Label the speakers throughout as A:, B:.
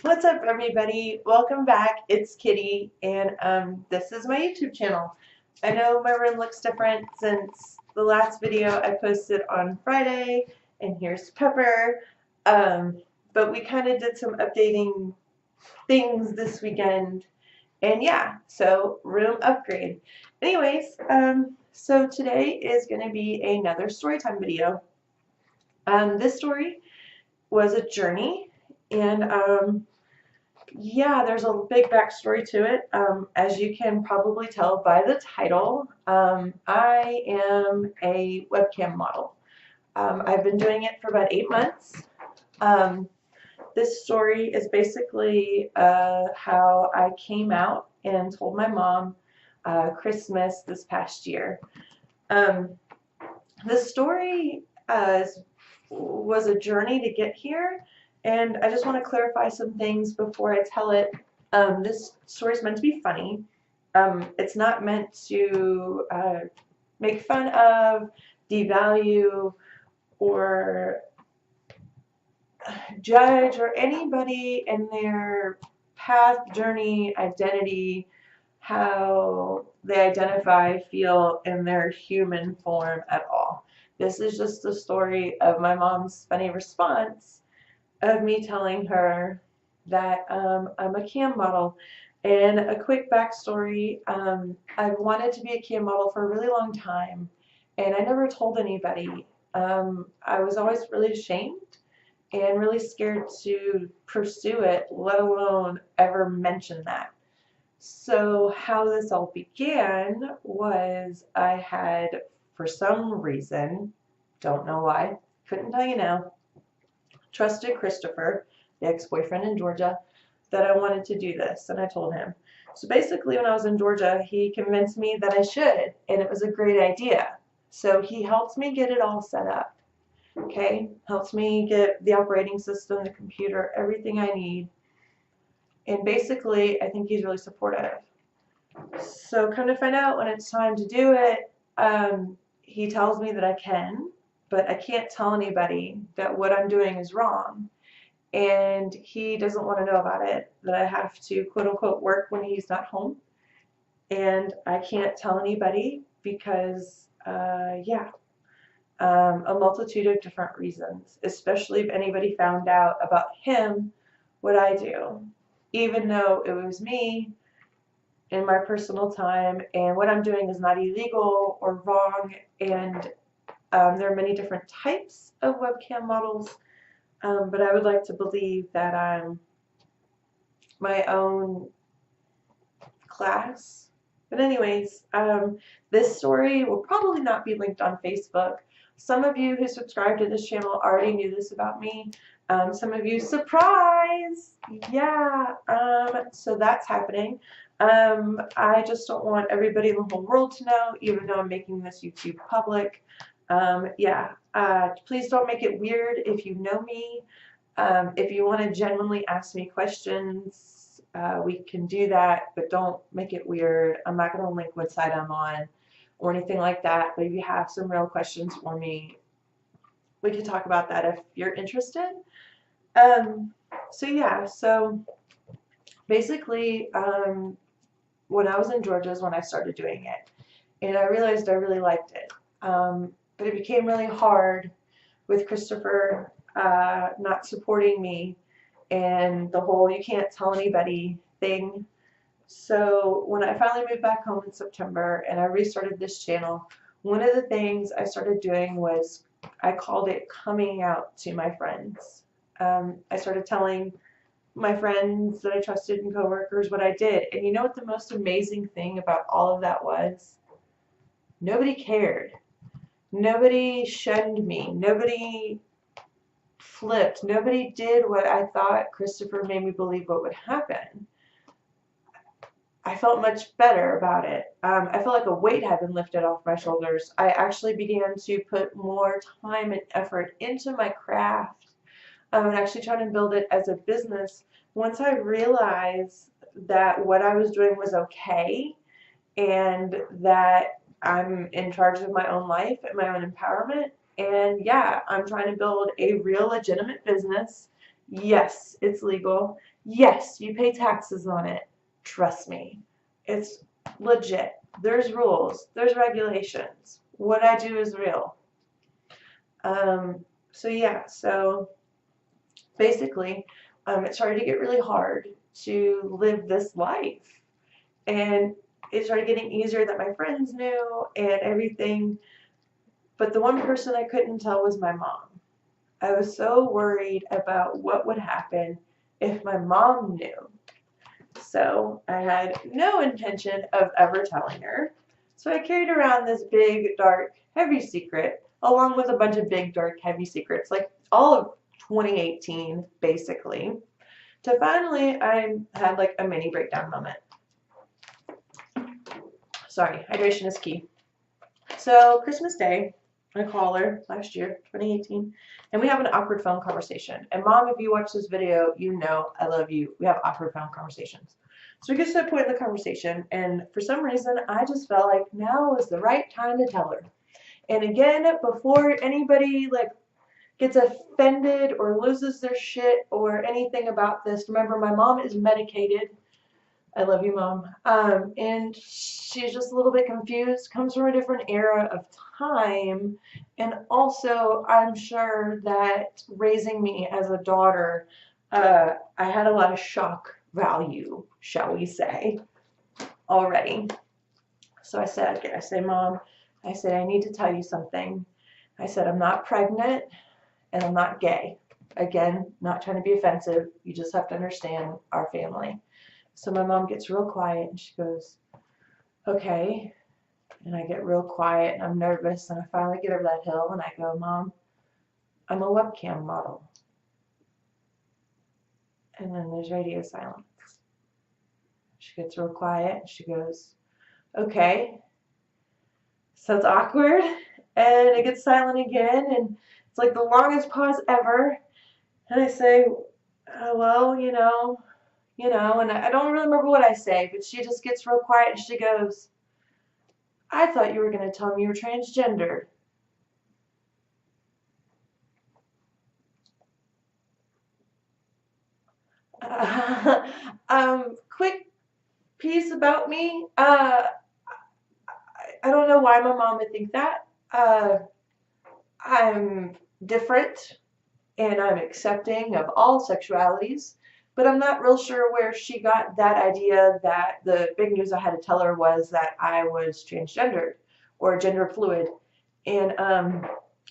A: What's up, everybody? Welcome back. It's Kitty, and this is my YouTube channel. I know my room looks different since the last video I posted on Friday, and here's Pepper. Um, but we kind of did some updating things this weekend, and yeah, so room upgrade. Anyways, so today is going to be another storytime video. This story was a journey, and yeah, there's a big backstory to it. As you can probably tell by the title, I am a webcam model. I've been doing it for about 8 months. Um, this story is basically how I came out and told my mom Christmas this past year. Um, the story was a journey to get here, and I just want to clarify some things before I tell it. This story is meant to be funny. It's not meant to make fun of, devalue, or judge or anybody in their path, journey, identity, how they identify, feel in their human form at all. This is just the story of my mom's funny response of me telling her that I'm a cam model. And a quick backstory, I've wanted to be a cam model for a really long time, and I never told anybody. I was always really ashamed and really scared to pursue it, let alone ever mention that. So how this all began was I had, for some reason, don't know why, couldn't tell you now, trusted Christopher, the ex-boyfriend in Georgia, that I wanted to do this, and I told him. So basically, when I was in Georgia, he convinced me that I should, and it was a great idea. So he helped me get it all set up. Okay, helps me get the operating system, the computer, everything I need. And basically, I think he's really supportive. So come to find out when it's time to do it, he tells me that I can, but I can't tell anybody that what I'm doing is wrong. And he doesn't want to know about it, that I have to quote unquote work when he's not home. And I can't tell anybody because, yeah, a multitude of different reasons, especially if anybody found out about him, what I do, even though it was me in my personal time, and what I'm doing is not illegal or wrong. And there are many different types of webcam models, but I would like to believe that I'm my own class. But anyways, this story will probably not be linked on Facebook. Some of you who subscribe to this channel already knew this about me. Some of you, surprise! Yeah, so that's happening. I just don't want everybody in the whole world to know, even though I'm making this YouTube public. Yeah, please don't make it weird if you know me. If you want to genuinely ask me questions, we can do that, but don't make it weird. I'm not going to link what side I'm on or anything like that, but if you have some real questions for me, we can talk about that if you're interested. So yeah, so basically, when I was in Georgia is when I started doing it, and I realized I really liked it. But it became really hard with Christopher not supporting me and the whole you can't tell anybody thing. So when I finally moved back home in September and I restarted this channel, one of the things I started doing was I called it coming out to my friends. I started telling my friends that I trusted and coworkers what I did. And you know what the most amazing thing about all of that was? Nobody cared. Nobody shunned me. Nobody flipped. Nobody did what I thought Christopher made me believe what would happen. I felt much better about it. I felt like a weight had been lifted off my shoulders. I actually began to put more time and effort into my craft, and actually trying to build it as a business. Once I realized that what I was doing was okay and that I'm in charge of my own life and my own empowerment. And yeah, I'm trying to build a real legitimate business. Yes, it's legal. Yes, you pay taxes on it. Trust me. It's legit. There's rules, there's regulations. What I do is real. Um, so yeah, so basically, it started to get really hard to live this life. And it started getting easier that my friends knew and everything. But the one person I couldn't tell was my mom. I was so worried about what would happen if my mom knew. So I had no intention of ever telling her. So I carried around this big, dark, heavy secret, along with a bunch of big, dark, heavy secrets, like all of 2018, basically. To finally, I had like a mini breakdown moment. Sorry, hydration is key. So Christmas Day, I call her last year, 2018, and we have an awkward phone conversation. And Mom, if you watch this video, you know I love you. We have awkward phone conversations. So we get to that point in the conversation, and for some reason, I just felt like now is the right time to tell her. And again, before anybody like gets offended or loses their shit or anything about this, remember my mom is medicated. I love you, Mom. And she's just a little bit confused, comes from a different era of time. And also, I'm sure that raising me as a daughter, I had a lot of shock value, shall we say, already. So I said, Mom, I said, I need to tell you something. I said, I'm not pregnant and I'm not gay. Again, not trying to be offensive. You just have to understand our family. So my mom gets real quiet and she goes, okay. And I get real quiet and I'm nervous and I finally get over that hill and I go, Mom, I'm a webcam model. And then there's radio silence. She gets real quiet and she goes, okay. So it's awkward and it gets silent again and it's like the longest pause ever. And I say, well, and I don't really remember what I say, but she just gets real quiet and she goes, I thought you were going to tell me you were transgender. Quick piece about me. I don't know why my mom would think that. I'm different and I'm accepting of all sexualities, but I'm not real sure where she got that idea that the big news I had to tell her was that I was transgendered or gender fluid. And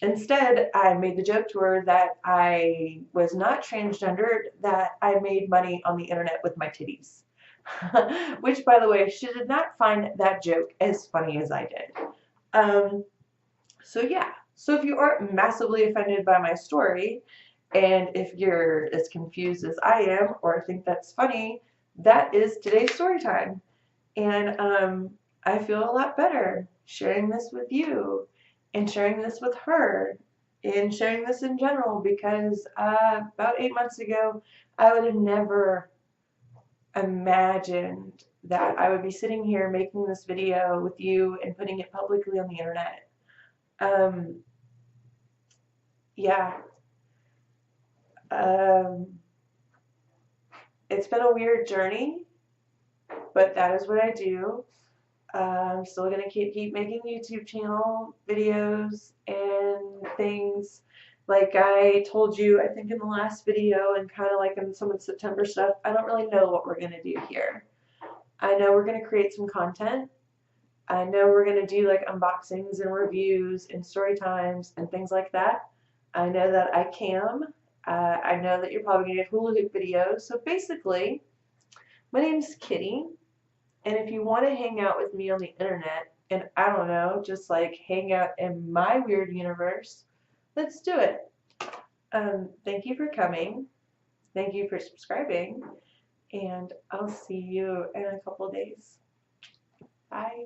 A: instead, I made the joke to her that I was not transgendered, that I made money on the internet with my titties. Which, by the way, she did not find that joke as funny as I did. So yeah, so if you aren't massively offended by my story, and if you're as confused as I am, or think that's funny, that is today's story time. And I feel a lot better sharing this with you, and sharing this with her, and sharing this in general, because about 8 months ago, I would have never imagined that I would be sitting here making this video with you and putting it publicly on the internet. Um, yeah, um, it's been a weird journey, but that is what I do. I'm still gonna keep making YouTube channel videos and things. Like I told you, I think in the last video and kind of like in some of the September stuff, I don't really know what we're gonna do here. I know we're gonna create some content. I know we're gonna do like unboxings and reviews and story times and things like that. I know that I can. I know that you're probably gonna get hula hoop videos. So basically, my name's Kitty. And if you want to hang out with me on the internet, and I don't know, just like hang out in my weird universe, let's do it. Thank you for coming. Thank you for subscribing. And I'll see you in a couple days. Bye.